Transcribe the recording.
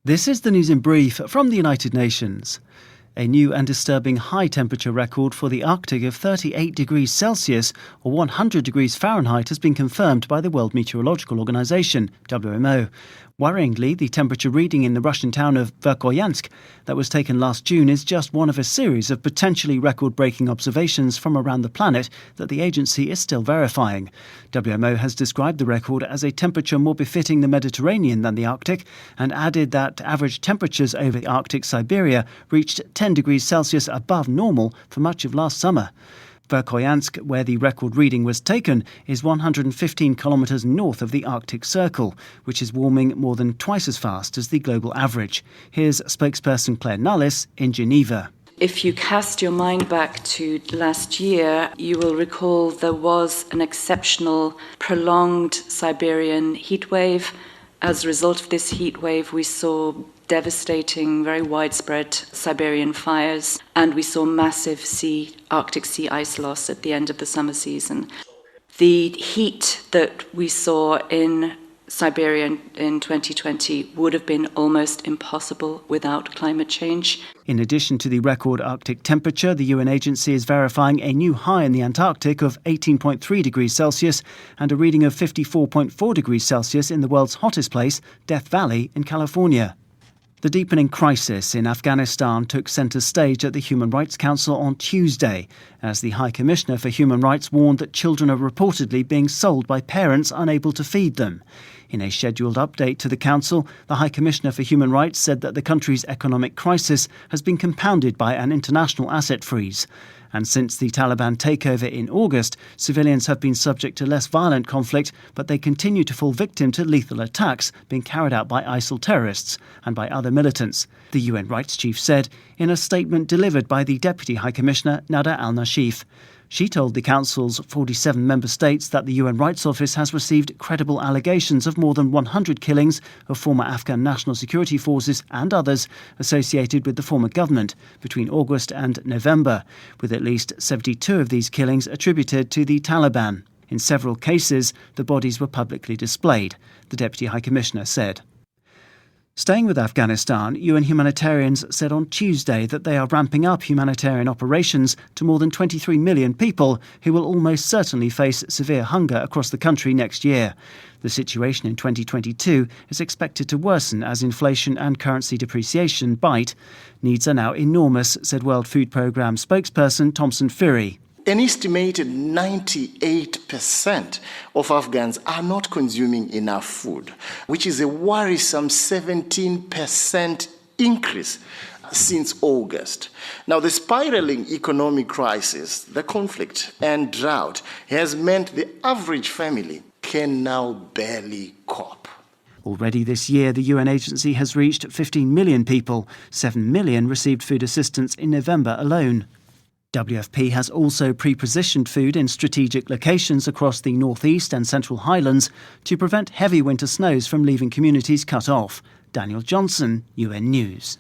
This is the news in brief from the United Nations. A new and disturbing high temperature record for the Arctic of 38 degrees Celsius or 100 degrees Fahrenheit has been confirmed by the World Meteorological Organization, WMO. Worryingly, the temperature reading in the Russian town of Verkhoyansk that was taken last June is just one of a series of potentially record-breaking observations from around the planet that the agency is still verifying. WMO has described the record as a temperature more befitting the Mediterranean than the Arctic and added that average temperatures over the Arctic Siberia reached 10 degrees Celsius above normal for much of last summer. Verkhoyansk, where the record reading was taken, is 115 kilometres north of the Arctic Circle, which is warming more than twice as fast as the global average. Here's spokesperson Claire Nullis in Geneva. If you cast your mind back to last year, you will recall there was an exceptional, prolonged Siberian heatwave. As a result of this heatwave, we saw devastating, very widespread Siberian fires, and we saw massive Arctic sea ice loss at the end of the summer season. The heat that we saw in Siberia in 2020 would have been almost impossible without climate change. In addition to the record Arctic temperature, the UN agency is verifying a new high in the Antarctic of 18.3 degrees Celsius and a reading of 54.4 degrees Celsius in the world's hottest place, Death Valley in California. The deepening crisis in Afghanistan took centre stage at the Human Rights Council on Tuesday, as the High Commissioner for Human Rights warned that children are reportedly being sold by parents unable to feed them. In a scheduled update to the Council, the High Commissioner for Human Rights said that the country's economic crisis has been compounded by an international asset freeze. And since the Taliban takeover in August, civilians have been subject to less violent conflict, but they continue to fall victim to lethal attacks being carried out by ISIL terrorists and by other militants, the UN Rights Chief said in a statement delivered by the Deputy High Commissioner Nada al-Nashif. She told the Council's 47 member states that the UN Rights Office has received credible allegations of more than 100 killings of former Afghan National Security Forces and others associated with the former government between August and November, with at least 72 of these killings attributed to the Taliban. In several cases, the bodies were publicly displayed, the Deputy High Commissioner said. Staying with Afghanistan, UN humanitarians said on Tuesday that they are ramping up humanitarian operations to more than 23 million people who will almost certainly face severe hunger across the country next year. The situation in 2022 is expected to worsen as inflation and currency depreciation bite. Needs are now enormous, said World Food Programme spokesperson Thomson Phiri. An estimated 98% of Afghans are not consuming enough food, which is a worrisome 17% increase since August. Now, the spiraling economic crisis, the conflict and drought has meant the average family can now barely cope. Already this year, the UN agency has reached 15 million people. 7 million received food assistance in November alone. WFP has also pre-positioned food in strategic locations across the northeast and central highlands to prevent heavy winter snows from leaving communities cut off. Daniel Johnson, UN News.